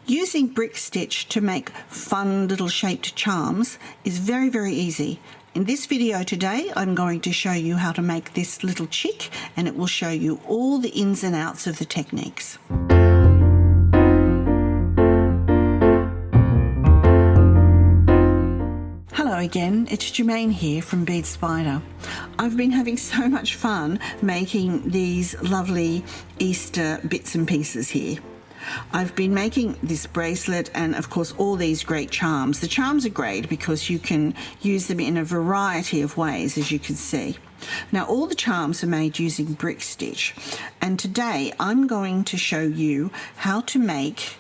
Using brick stitch to make fun little shaped charms is very, very easy. In this video today, I'm going to show you how to make this little chick, and it will show you all the ins and outs of the techniques. Hello again, it's Germaine here from Bead Spider. I've been having so much fun making these lovely Easter bits and pieces here. I've been making this bracelet and of course all these great charms. The charms are great because you can use them in a variety of ways, as you can see. Now all the charms are made using brick stitch, and today I'm going to show you how to make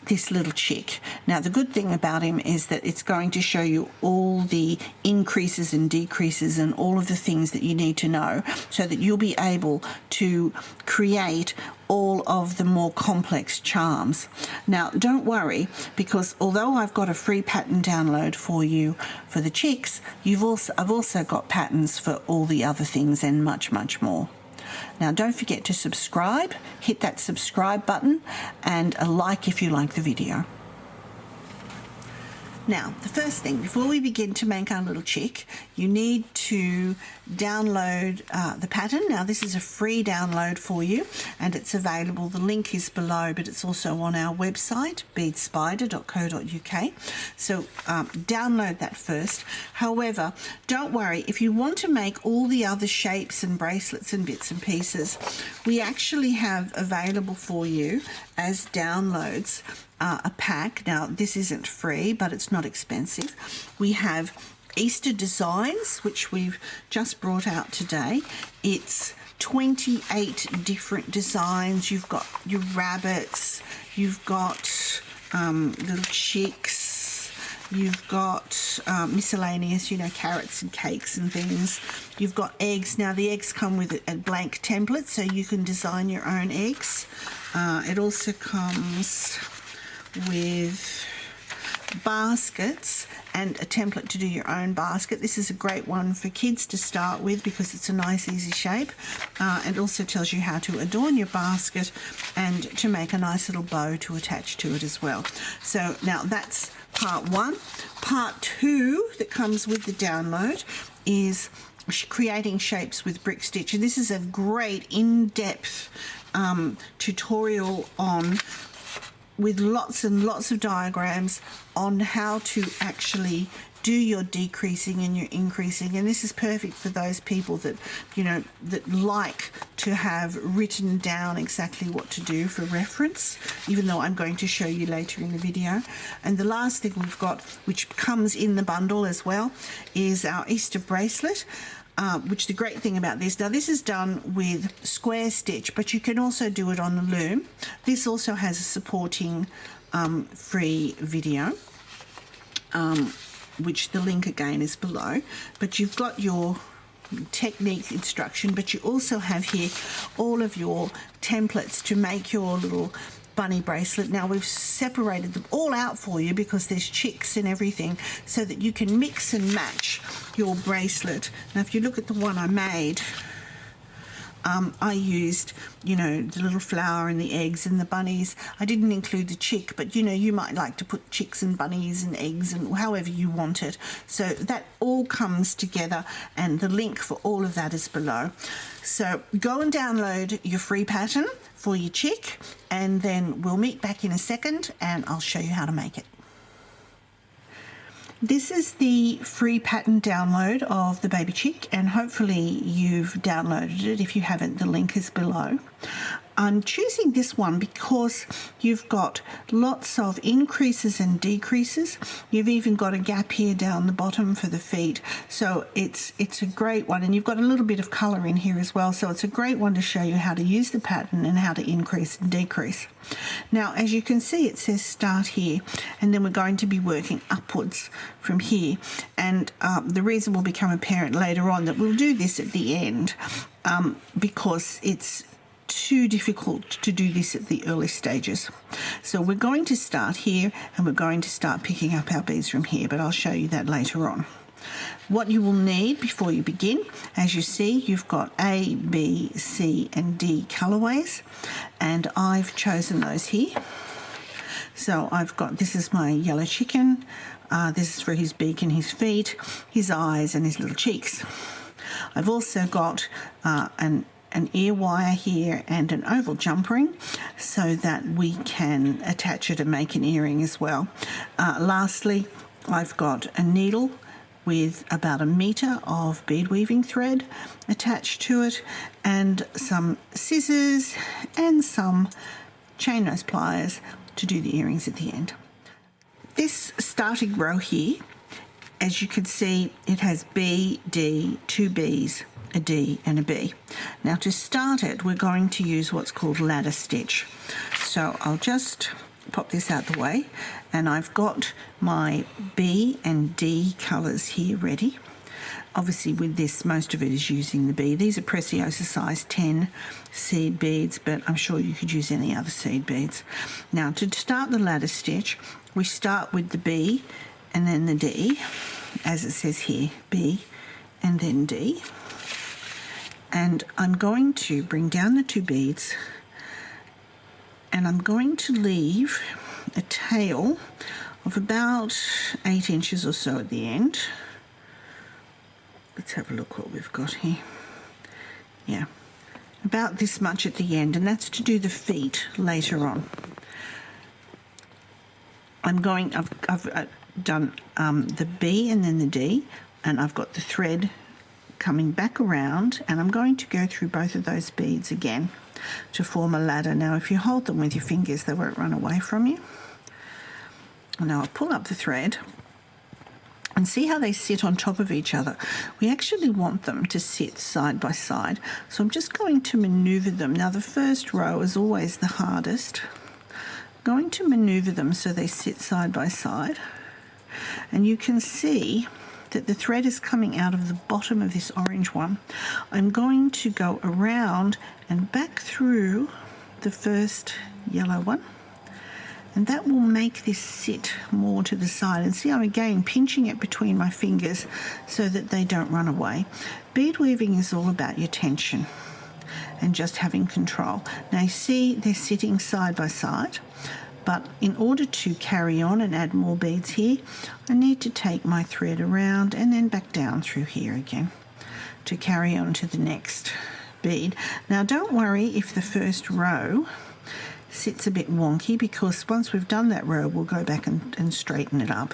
this little chick. Now the good thing about him is that it's going to show you all the increases and decreases and all of the things that you need to know so that you'll be able to create all of the more complex charms. Now don't worry, because although I've got a free pattern download for you for the chicks, I've also got patterns for all the other things and much, much more. Now don't forget to subscribe, hit that subscribe button and a like if you like the video. Now the first thing, before we begin to make our little chick, you need to download the pattern. Now this is a free download for you and it's available, the link is below, but it's also on our website beadspider.co.uk, so download that first. However, don't worry, if you want to make all the other shapes and bracelets and bits and pieces, we actually have available for you as downloads a pack. Now this isn't free, but it's not expensive. We have Easter designs, which we've just brought out today. It's 28 different designs. You've got your rabbits, you've got little chicks, you've got miscellaneous, you know, carrots and cakes and things. You've got eggs. Now the eggs come with a blank template, so you can design your own eggs. It also comes with baskets and a template to do your own basket. This is a great one for kids to start with because it's a nice easy shape. It also tells you how to adorn your basket and to make a nice little bow to attach to it as well. So now that's part one. Part two that comes with the download is creating shapes with brick stitch, and this is a great in-depth tutorial on with lots and lots of diagrams on how to actually do your decreasing and your increasing, and this is perfect for those people that, you know, that like to have written down exactly what to do for reference, even though I'm going to show you later in the video. And the last thing we've got, which comes in the bundle as well, is our Easter bracelet. Which the great thing about this, now this is done with square stitch, but you can also do it on the loom. This also has a supporting free video, which the link again is below. But you've got your technique instruction, but you also have here all of your templates to make your little bunny bracelet. Now we've separated them all out for you because there's chicks and everything, so that you can mix and match your bracelet. Now if you look at the one I made, I used, you know, the little flower and the eggs and the bunnies. I didn't include the chick, but you know, you might like to put chicks and bunnies and eggs and however you want it. So that all comes together, and the link for all of that is below. So go and download your free pattern for your chick, and then we'll meet back in a second and I'll show you how to make it. This is the free pattern download of the baby chick, and hopefully you've downloaded it. If you haven't, the link is below. I'm choosing this one because you've got lots of increases and decreases. You've even got a gap here down the bottom for the feet, so it's a great one, and you've got a little bit of colour in here as well, so it's a great one to show you how to use the pattern and how to increase and decrease. Now as you can see, it says start here, and then we're going to be working upwards from here, and the reason will become apparent later on that we'll do this at the end because it's too difficult to do this at the early stages. So we're going to start here and we're going to start picking up our beads from here, but I'll show you that later on. What you will need before you begin, as you see, you've got A, B, C and D colorways, and I've chosen those here. So I've got, this is my yellow chicken. This is for his beak and his feet, his eyes and his little cheeks. I've also got an ear wire here and an oval jump ring so that we can attach it and make an earring as well. Lastly, I've got a needle with about 1 metre of bead weaving thread attached to it, and some scissors and some chain nose pliers to do the earrings at the end. This starting row here, as you can see, it has B, D, 2 Bs, a D and a B. Now to start it, we're going to use what's called ladder stitch. So I'll just pop this out the way, and I've got my B and D colours here ready. Obviously with this, most of it is using the B. These are Preciosa size 10 seed beads, but I'm sure you could use any other seed beads. Now to start the ladder stitch, we start with the B and then the D, as it says here, B and then D. And I'm going to bring down the 2 beads, and I'm going to leave a tail of about 8 inches or so at the end. Let's have a look what we've got here. Yeah, about this much at the end, and that's to do the feet later on. I've done the B and then the D, and I've got the thread coming back around, and I'm going to go through both of those beads again to form a ladder. Now if you hold them with your fingers, they won't run away from you. And now I'll pull up the thread and see how they sit on top of each other. We actually want them to sit side by side, so I'm just going to maneuver them. Now the first row is always the hardest. I'm going to maneuver them so they sit side by side, and you can see that the thread is coming out of the bottom of this orange one. I'm going to go around and back through the first yellow one, and that will make this sit more to the side. And see, I'm again pinching it between my fingers so that they don't run away. Bead weaving is all about your tension and just having control. Now you see they're sitting side by side, but in order to carry on and add more beads here, I need to take my thread around and then back down through here again to carry on to the next bead. Now don't worry if the first row sits a bit wonky, because once we've done that row, we'll go back and straighten it up.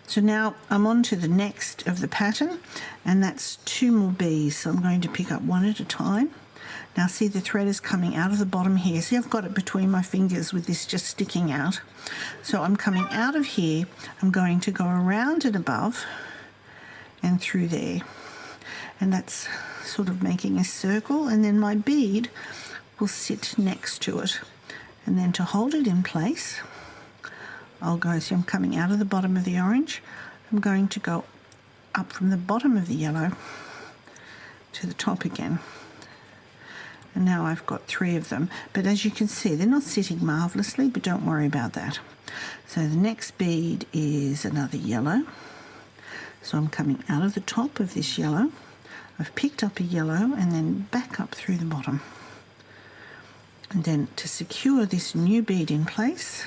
So now I'm on to the next of the pattern, and that's 2 more bees. So I'm going to pick up one at a time. Now see, the thread is coming out of the bottom here. See, I've got it between my fingers with this just sticking out. So I'm coming out of here, I'm going to go around and above and through there. And that's sort of making a circle, and then my bead will sit next to it. And then to hold it in place, I'll go, see I'm coming out of the bottom of the orange, I'm going to go up from the bottom of the yellow to the top again. And now I've got 3 of them, but as you can see, they're not sitting marvellously, but don't worry about that. So the next bead is another yellow. So I'm coming out of the top of this yellow. I've picked up a yellow and then back up through the bottom. And then to secure this new bead in place,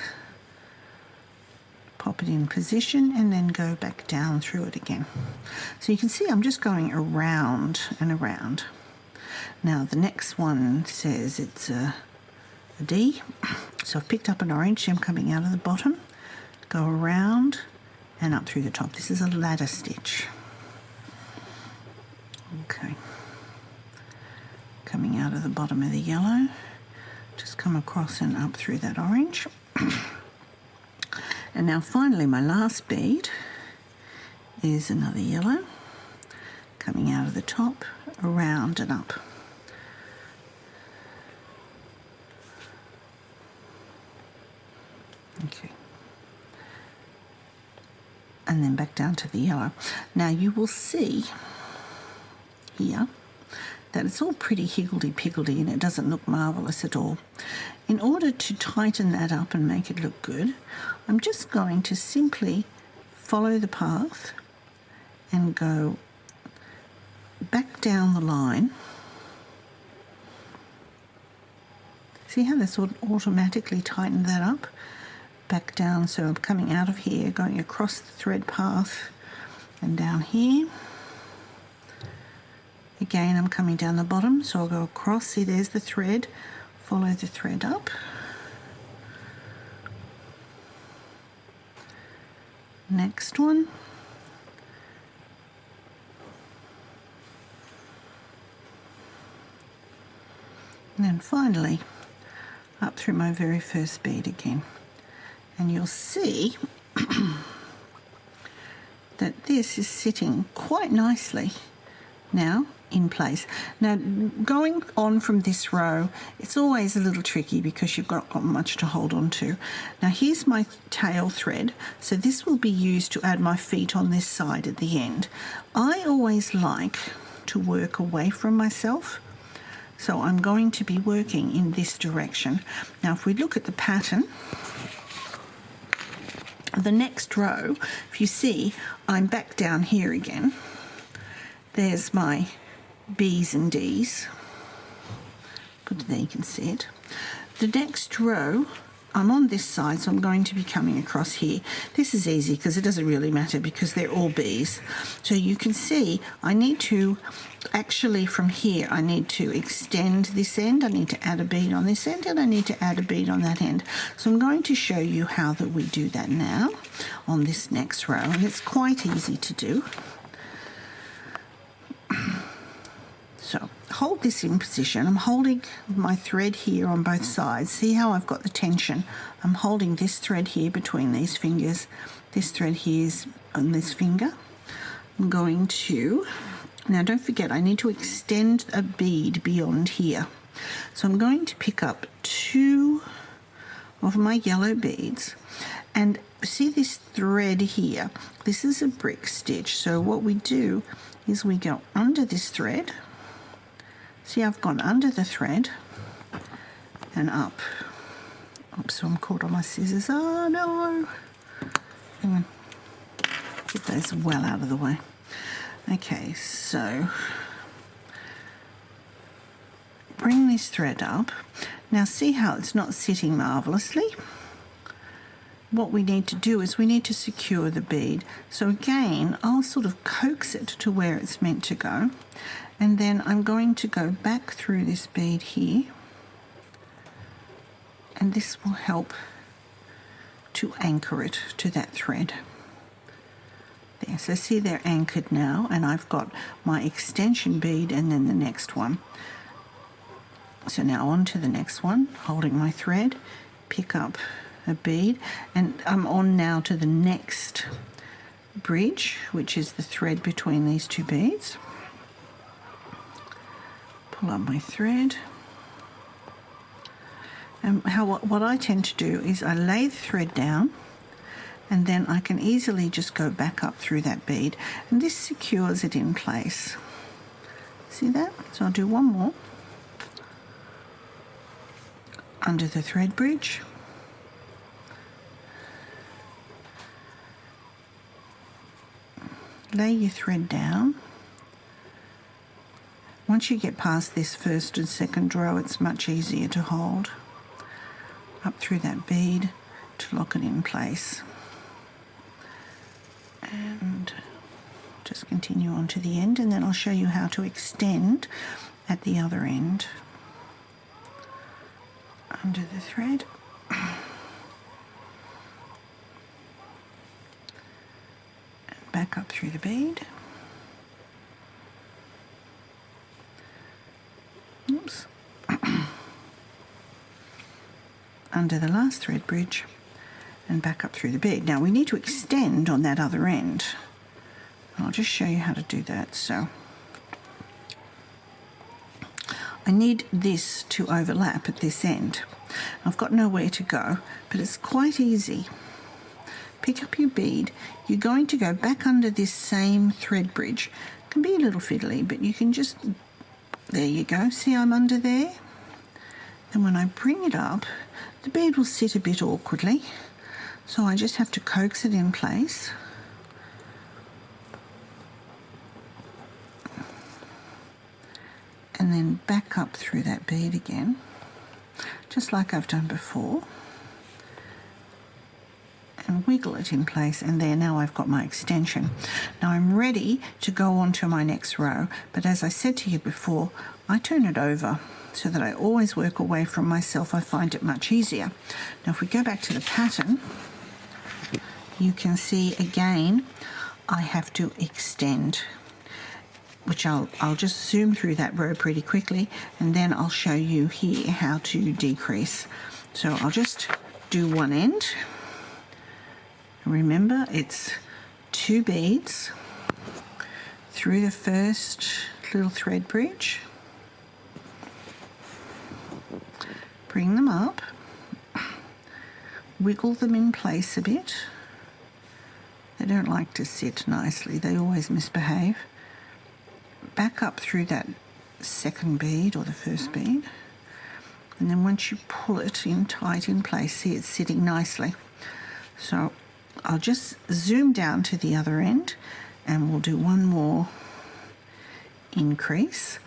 pop it in position and then go back down through it again. So you can see I'm just going around and around. Now the next one says it's a D, so I've picked up an orange, so I'm coming out of the bottom, go around and up through the top. This is a ladder stitch. Okay, coming out of the bottom of the yellow, just come across and up through that orange. And now finally my last bead is another yellow, coming out of the top, around and up. Okay. And then back down to the yellow. Now you will see here that it's all pretty higgledy-piggledy and it doesn't look marvellous at all. In order to tighten that up and make it look good, I'm just going to simply follow the path and go back down the line. See how that's automatically tightened that up? back down, so I'm coming out of here, going across the thread path and down here. Again, I'm coming down the bottom, so I'll go across. See, there's the thread. Follow the thread up. Next one. And then finally, up through my very first bead again. And you'll see that this is sitting quite nicely now in place. Now, going on from this row, it's always a little tricky because you've got much to hold on to. Now, here's my tail thread, so this will be used to add my feet on this side at the end. I always like to work away from myself, so I'm going to be working in this direction. Now, if we look at the pattern, the next row, if you see, I'm back down here again. There's my B's and D's. Put it there, you can see it. The next row, I'm on this side, so I'm going to be coming across here. This is easy because it doesn't really matter because they're all B's. So you can see I need to, actually from here, I need to extend this end. I need to add a bead on this end and I need to add a bead on that end. So I'm going to show you how that we do that now on this next row, and it's quite easy to do. So hold this in position. I'm holding my thread here on both sides. See how I've got the tension? I'm holding this thread here between these fingers. This thread here is on this finger. I'm going to, now don't forget, I need to extend a bead beyond here. So I'm going to pick up 2 of my yellow beads, and see this thread here? This is a brick stitch. So what we do is we go under this thread. See, I've gone under the thread and up. Oops, so I'm caught on my scissors. Oh no! Hang on. Get those well out of the way. Okay, so bring this thread up. Now see how it's not sitting marvellously? What we need to do is we need to secure the bead. So again, I'll sort of coax it to where it's meant to go. And then I'm going to go back through this bead here. And this will help to anchor it to that thread. There, so see they're anchored now, and I've got my extension bead and then the next one. So now on to the next one, holding my thread, pick up a bead, and I'm on now to the next bridge, which is the thread between these 2 beads. Pull up my thread, and what I tend to do is I lay the thread down, and then I can easily just go back up through that bead, and this secures it in place. See that? So I'll do one more under the thread bridge. Lay your thread down. Once you get past this first and second row, it's much easier to hold. Up through that bead to lock it in place. And just continue on to the end, and then I'll show you how to extend at the other end. Under the thread. Back up through the bead. Oops. Under the last thread bridge and back up through the bead. Now we need to extend on that other end. I'll just show you how to do that. So I need this to overlap at this end. I've got nowhere to go, but it's quite easy. Pick up your bead. You're going to go back under this same thread bridge. It can be a little fiddly, but you can just, there you go. See, I'm under there. And when I bring it up, the bead will sit a bit awkwardly. So I just have to coax it in place. And then back up through that bead again, just like I've done before. and wiggle it in place, and there, now I've got my extension. Now I'm ready to go on to my next row, but as I said to you before, I turn it over so that I always work away from myself. I find it much easier. Now if we go back to the pattern, you can see again I have to extend, which I'll just zoom through that row pretty quickly, and then I'll show you here how to decrease. So I'll just do one end. Remember, it's 2 beads through the first little thread bridge, bring them up, wiggle them in place a bit. They don't like to sit nicely, they always misbehave. Back up through that second bead or the first bead, and then once you pull it in tight in place, see it's sitting nicely. So I'll just zoom down to the other end and we'll do one more increase,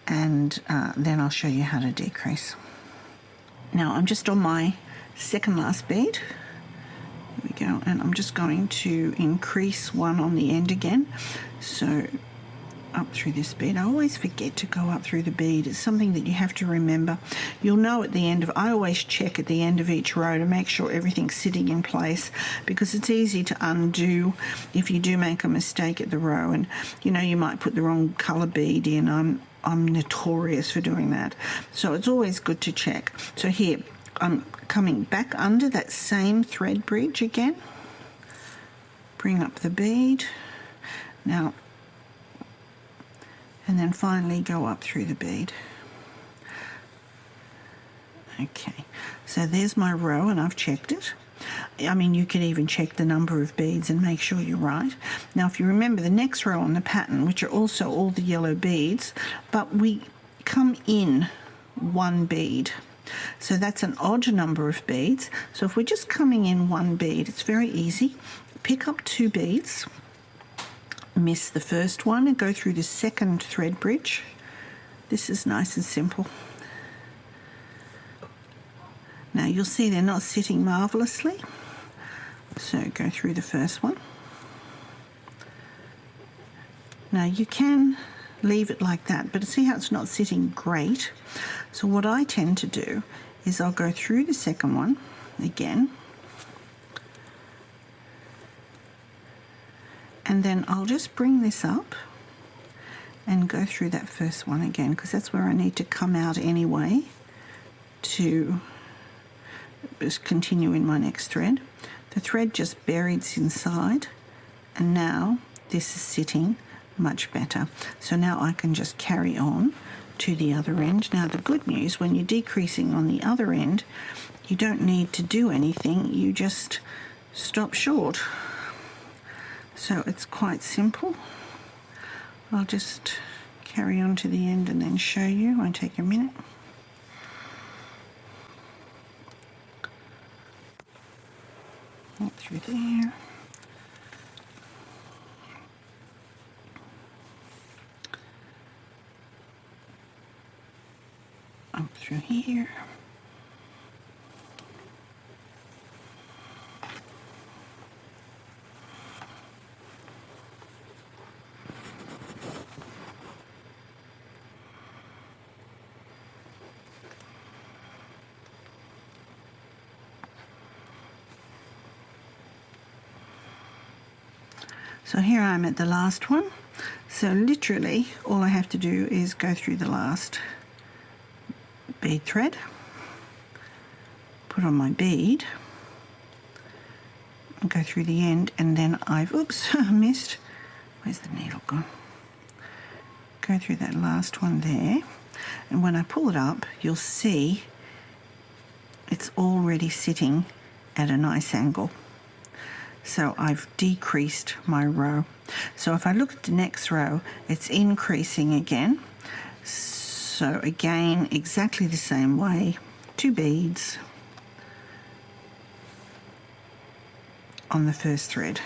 and then I'll show you how to decrease. Now I'm just on my second last bead. Here we go, and I'm just going to increase one on the end again. So up through this bead. I always forget to go up through the bead. It's something that you have to remember. You'll know at the end of, I always check at the end of each row to make sure everything's sitting in place, because it's easy to undo if you do make a mistake at the row, and you might put the wrong colour bead in. I'm notorious for doing that. So it's always good to check. So here, I'm coming back under that same thread bridge again. Bring up the bead. Now, and then finally go up through the bead. Okay, so there's my row and I've checked it. I mean, you can even check the number of beads and make sure you're right. Now, if you remember the next row on the pattern, which are also all the yellow beads, but we come in 1 bead. So that's an odd number of beads. So if we're just coming in 1 bead, it's very easy. Pick up 2 beads, miss the first one and go through the second thread bridge. This is nice and simple. Now you'll see they're not sitting marvellously, so go through the first one. Now you can leave it like that, but see how it's not sitting great. So what I tend to do is I'll go through the second one again, and then I'll just bring this up and go through that first one again, because that's where I need to come out anyway to just continue in my next thread. The thread just buried inside, and now this is sitting much better. So now I can just carry on to the other end. Now the good news, when you're decreasing on the other end, you don't need to do anything, you just stop short. So it's quite simple. I'll just carry on to the end and then show you. Won't take a minute. Up through there. Up through here. So here I'm at the last one. So literally all I have to do is go through the last bead thread, put on my bead, and go through the end, and then I've, oops, missed. Where's the needle gone? Go through that last one there, and when I pull it up, you'll see it's already sitting at a nice angle. So I've decreased my row. So if I look at the next row, it's increasing again. So again, exactly the same way, 2 beads on the first thread.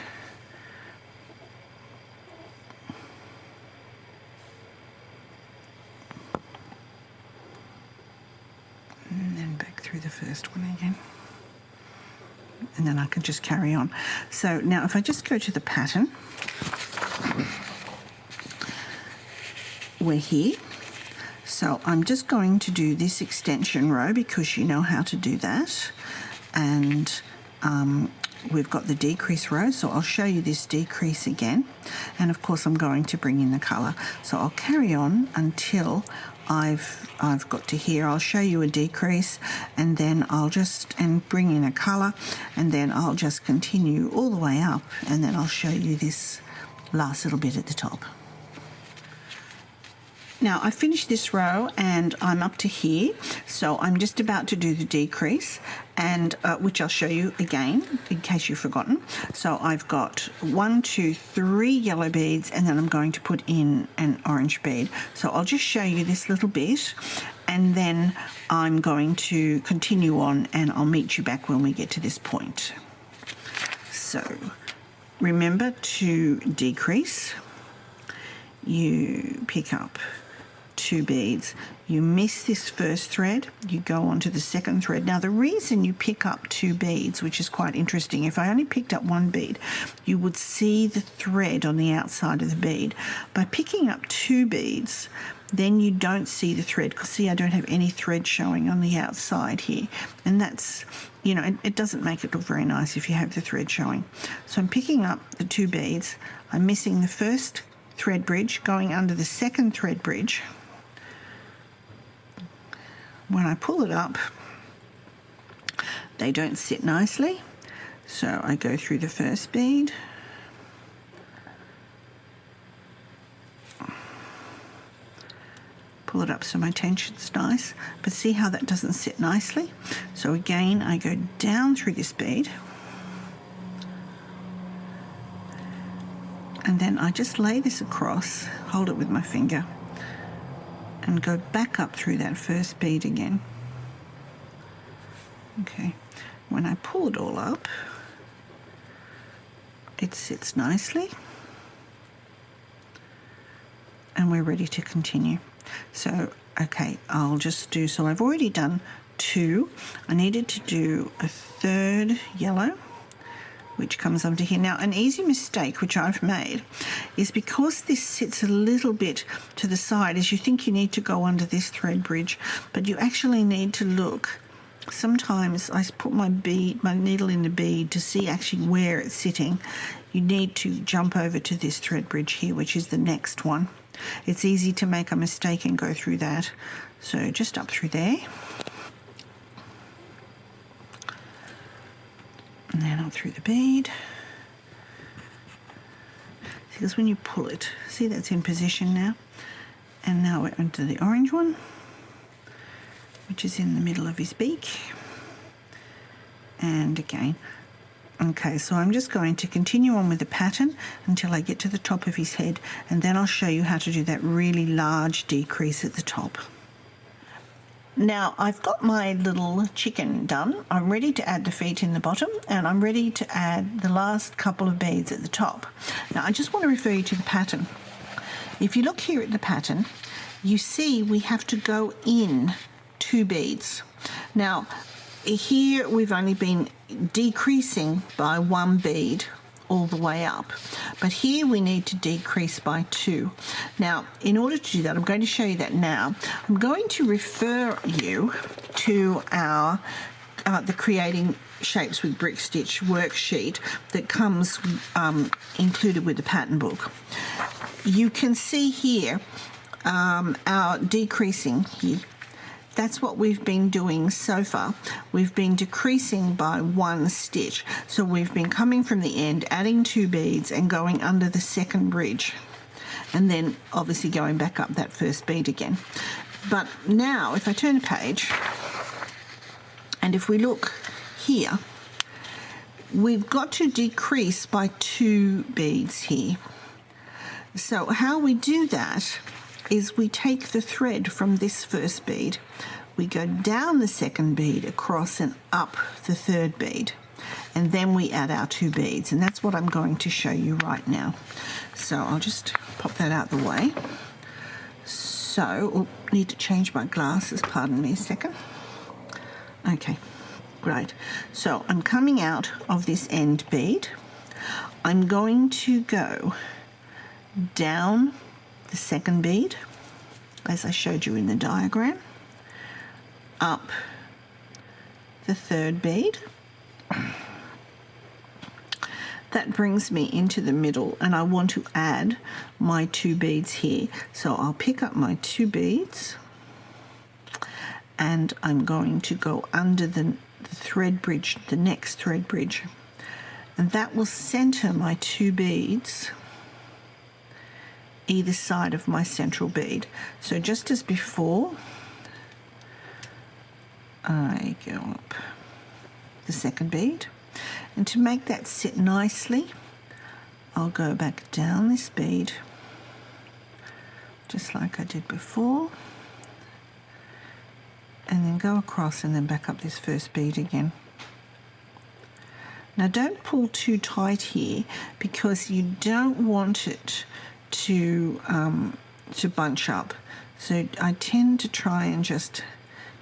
And then back through the first one again. And and then I can just carry on. So now if I just go to the pattern, we're here. So I'm just going to do this extension row because you know how to do that, and we've got the decrease row, so I'll show you this decrease again, and of course I'm going to bring in the colour. So I'll carry on until I've got to here. I'll show you a decrease, and then I'll just bring in a colour, and then I'll just continue all the way up, and then I'll show you this last little bit at the top. Now I finished this row and I'm up to here, so I'm just about to do the decrease, and which I'll show you again in case you've forgotten. So I've got 1, 2, 3 yellow beads, and then I'm going to put in an orange bead. So I'll just show you this little bit, and then I'm going to continue on, and I'll meet you back when we get to this point. So remember to decrease. You pick up 2 beads, you miss this first thread, you go on to the second thread. Now the reason you pick up 2 beads, which is quite interesting, if I only picked up 1 bead, you would see the thread on the outside of the bead. By picking up 2 beads, then you don't see the thread, because see, I don't have any thread showing on the outside here, and that's, you know, it doesn't make it look very nice if you have the thread showing. So I'm picking up the 2 beads, I'm missing the first thread bridge, going under the second thread bridge. When I pull it up, they don't sit nicely, so I go through the first bead, pull it up so my tension's nice, but see how that doesn't sit nicely? So again, I go down through this bead, and then I just lay this across, hold it with my finger, and go back up through that first bead again. Okay, when I pull it all up, it sits nicely, and we're ready to continue. So, okay, I'll just do, so I've already done 2. I needed to do a 3rd yellow, which comes under here. Now, an easy mistake which I've made is because this sits a little bit to the side, is you think you need to go under this thread bridge, but you actually need to look. Sometimes I put my needle in the bead to see actually where it's sitting. You need to jump over to this thread bridge here, which is the next one. It's easy to make a mistake and go through that. So just up through there. And then up through the bead. Because when you pull it, see that's in position now. And now we're into the orange one, which is in the middle of his beak. And again. Okay, so I'm just going to continue on with the pattern until I get to the top of his head, and then I'll show you how to do that really large decrease at the top. Now I've got my little chicken done. I'm ready to add the feet in the bottom, and I'm ready to add the last couple of beads at the top. Now I just want to refer you to the pattern. If you look here at the pattern, you see we have to go in 2 beads. Now here we've only been decreasing by 1 bead all the way up, but here we need to decrease by 2. Now in order to do that, I'm going to show you that now. I'm going to refer you to our the Creating Shapes with Brick Stitch worksheet that comes included with the pattern book. You can see here our decreasing here. That's what we've been doing so far. We've been decreasing by 1 stitch. So we've been coming from the end, adding 2 beads and going under the second bridge, and then obviously going back up that first bead again. But now if I turn a page, and if we look here, we've got to decrease by 2 beads here. So how we do that is we take the thread from this first bead, we go down the second bead, across and up the third bead, and then we add our 2 beads, and that's what I'm going to show you right now. So I'll just pop that out the way. So, need to change my glasses, pardon me a second. Okay, Great. So I'm coming out of this end bead. I'm going to go down the second bead, as I showed you in the diagram, up the third bead. That brings me into the middle, and I want to add my 2 beads here. So I'll pick up my 2 beads, and I'm going to go under the thread bridge, the next thread bridge, and that will center my 2 beads either side of my central bead. So just as before, I go up the second bead, and to make that sit nicely, I'll go back down this bead just like I did before, and then go across and then back up this first bead again. Now don't pull too tight here, because you don't want it to bunch up. So I tend to try and just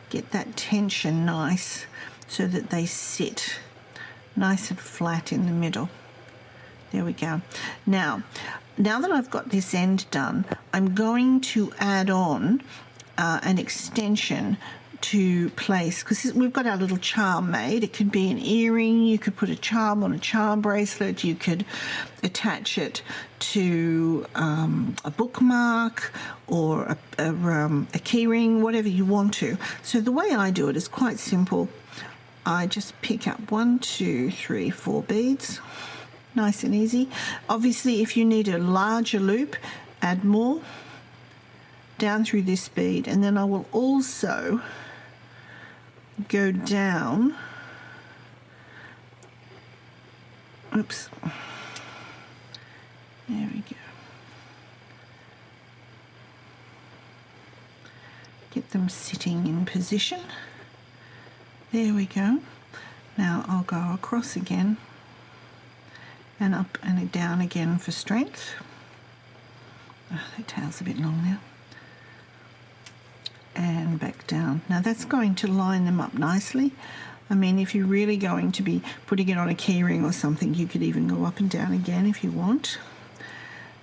get that tension nice so that they sit nice and flat in the middle. There we go. Now that I've got this end done, I'm going to add on an extension to place, because we've got our little charm made. It could be an earring, you could put a charm on a charm bracelet, you could attach it to a bookmark or a key ring, whatever you want to. So the way I do it is quite simple. I just pick up 1, 2, 3, 4 beads, nice and easy. Obviously, if you need a larger loop, add more down through this bead, and then I will also go down, oops, there we go, get them sitting in position. There we go. Now I'll go across again and up and down again for strength. Oh, that tail's a bit long now. And back down. Now that's going to line them up nicely. I mean, if you're really going to be putting it on a key ring or something, you could even go up and down again if you want.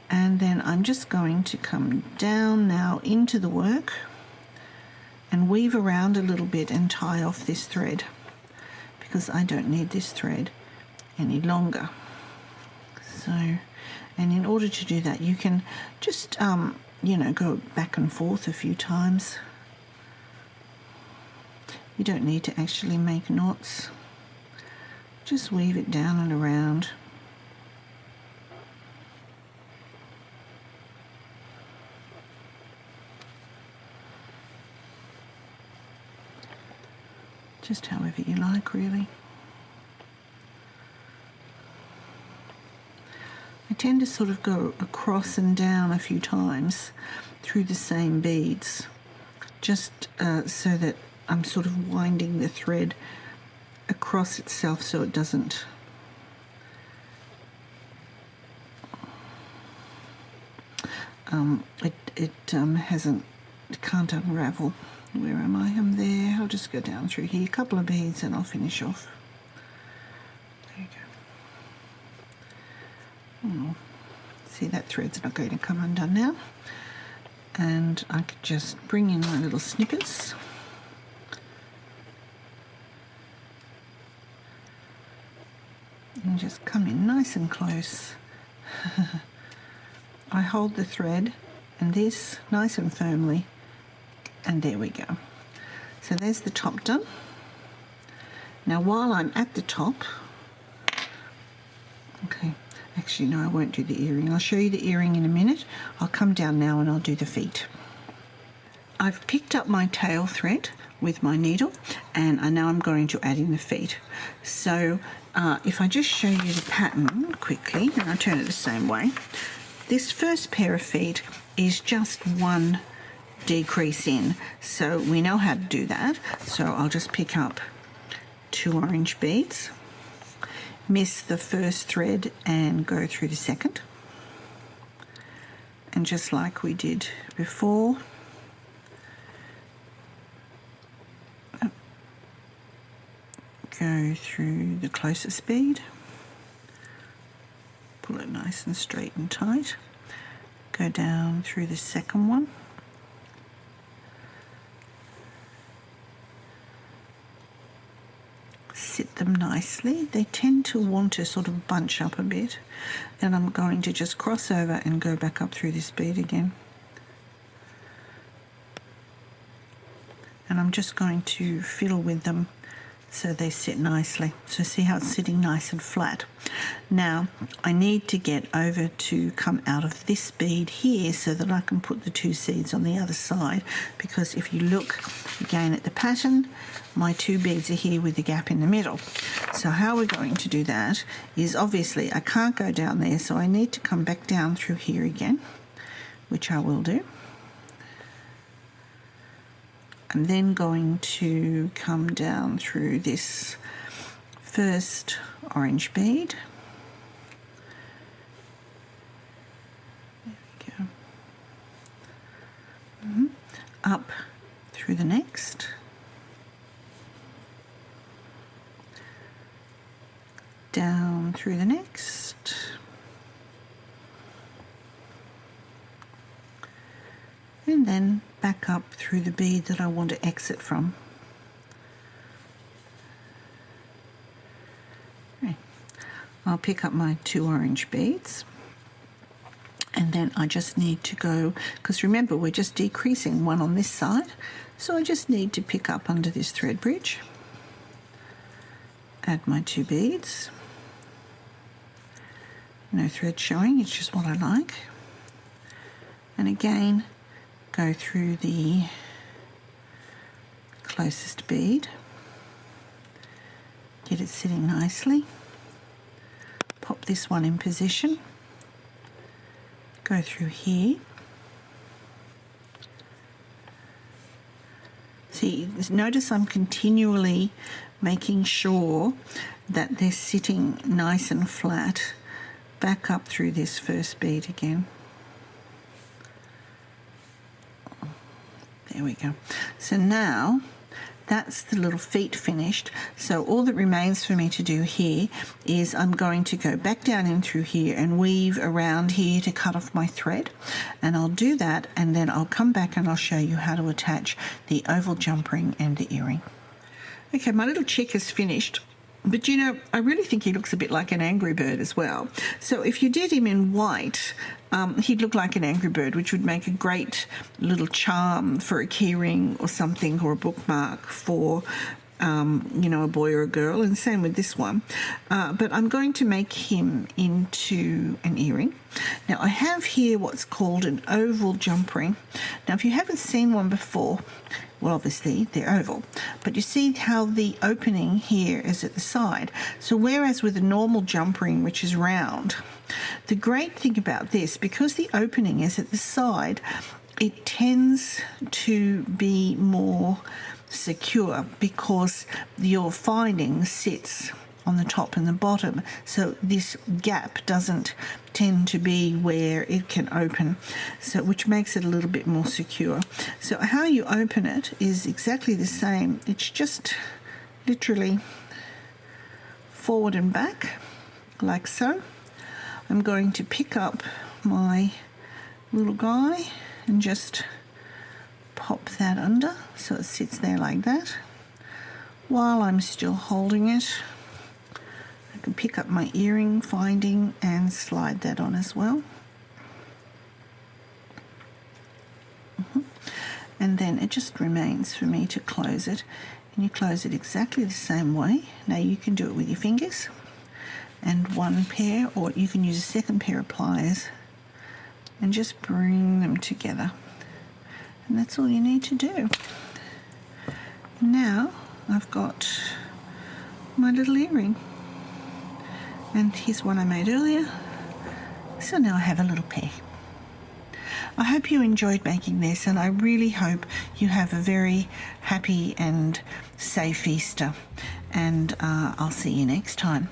And then I'm just going to come down now into the work and weave around a little bit and tie off this thread, because I don't need this thread any longer. So, and in order to do that, you can just go back and forth a few times. You don't need to actually make knots. Just weave it down and around. Just however you like, really. I tend to sort of go across and down a few times through the same beads, just so that I'm sort of winding the thread across itself so it doesn't it can't unravel. Where am I? I'm there. I'll just go down through here, a couple of beads, and I'll finish off. There you go. See, that thread's not going to come undone now. And I could just bring in my little snippets. And just come in nice and close. I hold the thread and this nice and firmly, and there we go. So there's the top done. Now while I'm at the top, okay, actually no, I won't do the earring. I'll show you the earring in a minute. I'll come down now and I'll do the feet. I've picked up my tail thread with my needle, and now I'm going to add in the feet. So if I just show you the pattern quickly, and I'll turn it the same way. This first pair of feet is just one decrease in, so we know how to do that. So I'll just pick up 2 orange beads, miss the first thread and go through the second, and just like we did before, go through the closest bead, pull it nice and straight and tight, go down through the second one, sit them nicely. They tend to want to sort of bunch up a bit, and I'm going to just cross over and go back up through this bead again. And I'm just going to fiddle with them so they sit nicely. So see how it's sitting nice and flat. Now I need to get over to come out of this bead here so that I can put the 2 seeds on the other side, because if you look again at the pattern, my 2 beads are here with the gap in the middle. So how we're going to do that is, obviously I can't go down there, so I need to come back down through here again, which I will do. I'm then going to come down through this first orange bead. There we go. Up through the next. Down through the next. And then back up through the bead that I want to exit from. Okay. I'll pick up my 2 orange beads, and then I just need to go, because remember we're just decreasing 1 on this side, so I just need to pick up under this thread bridge, add my 2 beads, no thread showing, it's just what I like, and again go through the closest bead, get it sitting nicely, pop this one in position, go through here. See, notice I'm continually making sure that they're sitting nice and flat. Back up through this first bead again. There we go. So now that's the little feet finished. So all that remains for me to do here is I'm going to go back down in through here and weave around here to cut off my thread. And I'll do that, and then I'll come back and I'll show you how to attach the oval jump ring and the earring. Okay, my little chick is finished. But you know, I really think he looks a bit like an angry bird as well. So if you did him in white, he'd look like an angry bird, which would make a great little charm for a key ring or something, or a bookmark for, you know, a boy or a girl. And same with this one. But I'm going to make him into an earring. Now I have here what's called an oval jump ring. Now if you haven't seen one before, well, obviously they're oval, but you see how the opening here is at the side. So whereas with a normal jump ring, which is round, the great thing about this, because the opening is at the side, it tends to be more secure because your finding sits on the top and the bottom, so this gap doesn't tend to be where it can open, so which makes it a little bit more secure. So how you open it is exactly the same. It's just literally forward and back like so. I'm going to pick up my little guy and just pop that under so it sits there like that. While I'm still holding it, I can pick up my earring finding and slide that on as well. And then it just remains for me to close it, and you close it exactly the same way. Now you can do it with your fingers and one pair, or you can use a second pair of pliers and just bring them together, and that's all you need to do. Now I've got my little earring, and here's one I made earlier, so now I have a little pair. I hope you enjoyed making this, and I really hope you have a very happy and safe Easter, and I'll see you next time.